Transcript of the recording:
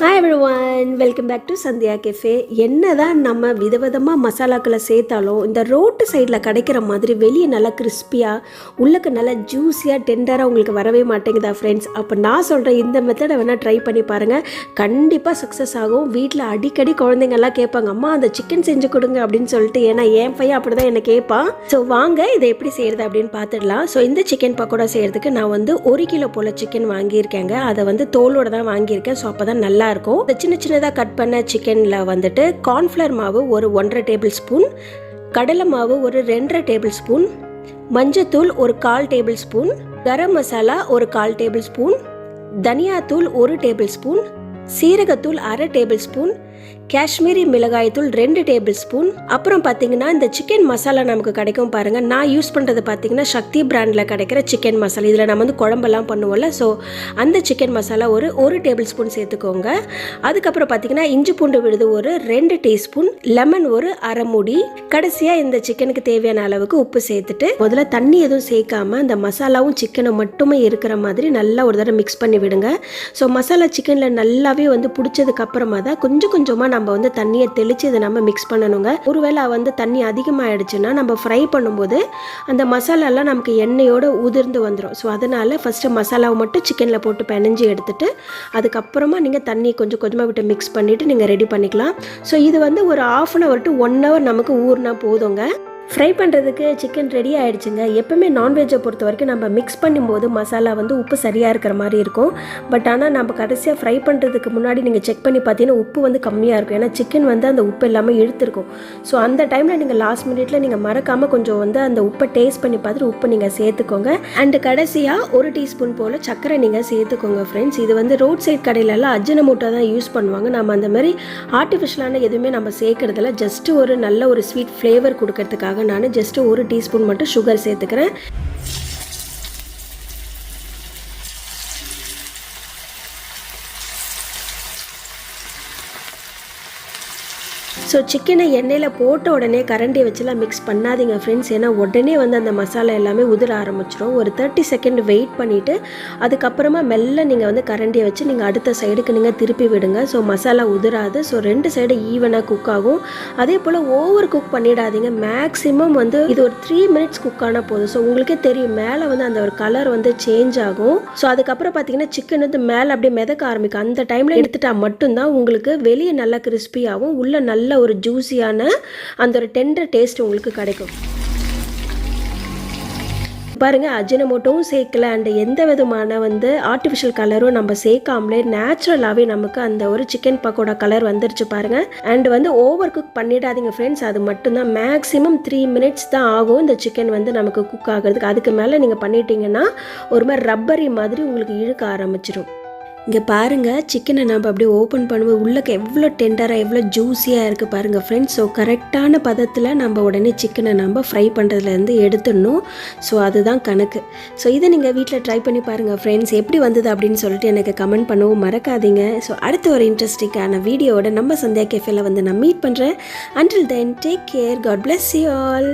Hi everyone, welcome back to Sandhya cafe. என்னதான் நம்ம விதவிதமாக மசாலாக்களை சேர்த்தாலும் இந்த ரோட்டு சைடில் கிடைக்கிற மாதிரி வெளியே நல்லா கிறிஸ்பியாக உள்ளுக்கு நல்லா ஜூஸியாக டெண்டராக உங்களுக்கு வரவே மாட்டேங்குதா ஃப்ரெண்ட்ஸ்? அப்போ நான் சொல்கிறேன், இந்த மெத்தடை வேணால் ட்ரை பண்ணி பாருங்கள். கண்டிப்பாக சக்ஸஸ் ஆகும். வீட்டில் அடிக்கடி குழந்தைங்கள்லாம் கேட்பாங்க, அம்மா அந்த சிக்கன் செஞ்சு கொடுங்க அப்படின்னு சொல்லிட்டு. ஏன்னா என் பையன் அப்படி தான் என்னை கேட்பான். ஸோ வாங்க இதை எப்படி செய்கிறது அப்படின்னு பார்த்துடலாம். ஸோ இந்த சிக்கன் பக்கோடா செய்கிறதுக்கு நான் 1 கிலோ போல் சிக்கன் வாங்கியிருக்கேங்க. அதை தோலோடு தான் வாங்கியிருக்கேன். ஸோ அப்போ தான் நல்லா இருக்கும். சின்ன சின்னதாக கட் பண்ண சிக்கன்ல கார்ன்ஃப்ளவர் மாவு ஒரு 1.5 டேபிள் ஸ்பூன், கடலை மாவு ஒரு 2.5 டேபிள் ஸ்பூன், மஞ்சத்தூள் ஒரு 1/4 டேபிள் ஸ்பூன், கரம் மசாலா ஒரு 1/4 டேபிள் ஸ்பூன், தனியாத்தூள் 1 டேபிள் ஸ்பூன், சீரகத்தூள் 1/2 டேபிள் ஸ்பூன், காஷ்மீரி மிளகாய்த்தூள் 2 டேபிள் ஸ்பூன். அப்புறம் பார்த்தீங்கன்னா இந்த சிக்கன் மசாலா நமக்கு கிடைக்கும் பாருங்க. நான் யூஸ் பண்ணுறது பார்த்தீங்கன்னா சக்தி பிராண்டில் கிடைக்கிற சிக்கன் மசாலா. இதில் நம்ம குழம்பெல்லாம் பண்ணுவோம்ல, ஸோ அந்த சிக்கன் மசாலா ஒரு டேபிள் ஸ்பூன் சேர்த்துக்கோங்க. அதுக்கப்புறம் பார்த்தீங்கன்னா இஞ்சி பூண்டு விழுது ஒரு 2 டீஸ்பூன், லெமன் ஒரு 1/2 மூடி. கடைசியாக இந்த சிக்கனுக்கு தேவையான அளவுக்கு உப்பு சேர்த்துட்டு முதல்ல தண்ணி எதுவும் சேர்க்காம இந்த மசாலாவும் சிக்கனும் மட்டுமே இருக்கிற மாதிரி நல்லா ஒரு தடவை மிக்ஸ் பண்ணி விடுங்க. ஸோ மசாலா சிக்கனில் நல்லாவே பிடிச்சதுக்கு அப்புறமா தான் கொஞ்சமாக நம்ம தண்ணியை தெளித்து இதை நம்ம மிக்ஸ் பண்ணணுங்க. ஒருவேளை தண்ணி அதிகமாகிடுச்சுன்னா நம்ம ஃப்ரை பண்ணும்போது அந்த மசாலாலாம் நமக்கு எண்ணெயோடு உதிர்ந்து வந்துடும். ஸோ அதனால் ஃபஸ்ட்டு மசாலாவை மட்டும் சிக்கனில் போட்டு பிணைஞ்சி எடுத்துட்டு அதுக்கப்புறமா நீங்கள் தண்ணி கொஞ்சமாக விட்டு மிக்ஸ் பண்ணிவிட்டு நீங்கள் ரெடி பண்ணிக்கலாம். ஸோ இது ஒரு 1/2 hour to 1 hour நமக்கு ஊறினா போதுங்க. ஃப்ரை பண்ணுறதுக்கு சிக்கன் ரெடி ஆகிடுச்சுங்க. எப்போவுமே நான்வெஜ்ஜை பொறுத்த வரைக்கும் நம்ம மிக்ஸ் பண்ணும்போது மசாலா உப்பு சரியாக இருக்கிற மாதிரி இருக்கும். பட் ஆனால் நம்ம கடைசியாக ஃப்ரை பண்ணுறதுக்கு முன்னாடி நீங்கள் செக் பண்ணி பார்த்தீங்கன்னா உப்பு கம்மியாக இருக்கும். ஏன்னா சிக்கன் அந்த உப்பு எல்லாமே இழுத்துருக்கும். ஸோ அந்த டைமில் நீங்கள் லாஸ்ட் மினிட்ல நீங்கள் மறக்காமல் கொஞ்சம் அந்த உப்பை டேஸ்ட் பண்ணி பார்த்துட்டு உப்பு நீங்கள் சேர்த்துக்கோங்க. அண்டு கடைசியாக 1 டீஸ்பூன் போல் சர்க்கரை நீங்கள் சேர்த்துக்கோங்க ஃப்ரெண்ட்ஸ். இது ரோட் சைட் கடையிலலாம் அஜினமோட்டோ தான் யூஸ் பண்ணுவாங்க. நம்ம அந்த மாதிரி ஆர்டிஃபிஷியலான எதுவுமே நம்ம சேர்க்கறதில்ல. ஜஸ்ட்டு ஒரு நல்ல ஒரு ஸ்வீட் ஃப்ளேவர் கொடுக்கறதுக்காக நான் ஜஸ்ட் 1 டீஸ்பூன் மட்டும் சுகர் சேர்த்துக்கிறேன். ஸோ சிக்கனை எண்ணெயில் போட்ட உடனே கரண்டி வச்சுலாம் மிக்ஸ் பண்ணாதீங்க ஃப்ரெண்ட்ஸ். ஏன்னா உடனே அந்த மசாலா எல்லாமே உதிர ஆரம்பிச்சிடும். ஒரு 30 செகண்ட் வெயிட் பண்ணிவிட்டு அதுக்கப்புறமா மெல்ல நீங்கள் கரண்டியை வச்சு நீங்கள் அடுத்த சைடுக்கு நீங்கள் திருப்பி விடுங்க. ஸோ மசாலா உதிராது. ஸோ 2 சைடு ஈவனாக குக் ஆகும். அதே போல் ஓவர் குக் பண்ணிடாதீங்க. மேக்ஸிமம் இது ஒரு 3 minutes குக் ஆனால் போதும். ஸோ உங்களுக்கே தெரியும் மேலே அந்த ஒரு கலர் சேஞ்ச் ஆகும். ஸோ அதுக்கப்புறம் பார்த்தீங்கன்னா சிக்கன் மேலே அப்படியே மிதக்க ஆரம்பிக்கும். அந்த டைமில் எடுத்துட்டா மட்டும்தான் உங்களுக்கு வெளியே நல்லா கிறிஸ்பியாகவும் உள்ள நல்ல ஒரு ஜூஸியான அந்த ஒரு டெண்டர் டேஸ்ட் உங்களுக்கு கிடைக்கும். பாருங்க, அஜினமோட்டோவும் சேர்க்கல அண்ட் எந்த விதமான ஆர்டிஃபிஷியல் கலரும் நம்ம சேர்க்காமலே நேச்சுரலாகவே நமக்கு அந்த ஒரு சிக்கன் பக்கோடா கலர் வந்துருச்சு பாருங்க. அண்ட் ஓவர் குக் பண்ணிடாதீங்க ஃப்ரெண்ட்ஸ். அது மட்டும்தான் மேக்ஸிமம் 3 minutes தான் ஆகும் இந்த சிக்கன் நமக்கு குக் ஆகிறதுக்கு. அதுக்கு மேலே நீங்கள் பண்ணிட்டீங்கன்னா ஒரு மாதிரி ரப்பரி மாதிரி உங்களுக்கு இழுக்க ஆரம்பிச்சிடும். இங்கே பாருங்கள், சிக்கனை நம்ம அப்படியே ஓப்பன் பண்ணுவோம். உள்ளக்கு எவ்வளோ டெண்டராக எவ்வளோ ஜூஸியாக இருக்குது பாருங்கள் ஃப்ரெண்ட்ஸ். ஸோ கரெக்டான பதத்தில் நம்ம உடனே சிக்கனை நம்ம ஃப்ரை பண்ணுறதுலேருந்து எடுத்துடணும். ஸோ அதுதான் கணக்கு. ஸோ இதை நீங்கள் வீட்டில் ட்ரை பண்ணி பாருங்கள் ஃப்ரெண்ட்ஸ். எப்படி வந்தது அப்படின்னு சொல்லிட்டு எனக்கு கமெண்ட் பண்ணவும் மறக்காதீங்க. ஸோ அடுத்த ஒரு இன்ட்ரெஸ்டிங்கான வீடியோவோட நம்ம சந்தியா கேஃபேல நான் மீட் பண்ணுறேன். Until then take care. God bless you all.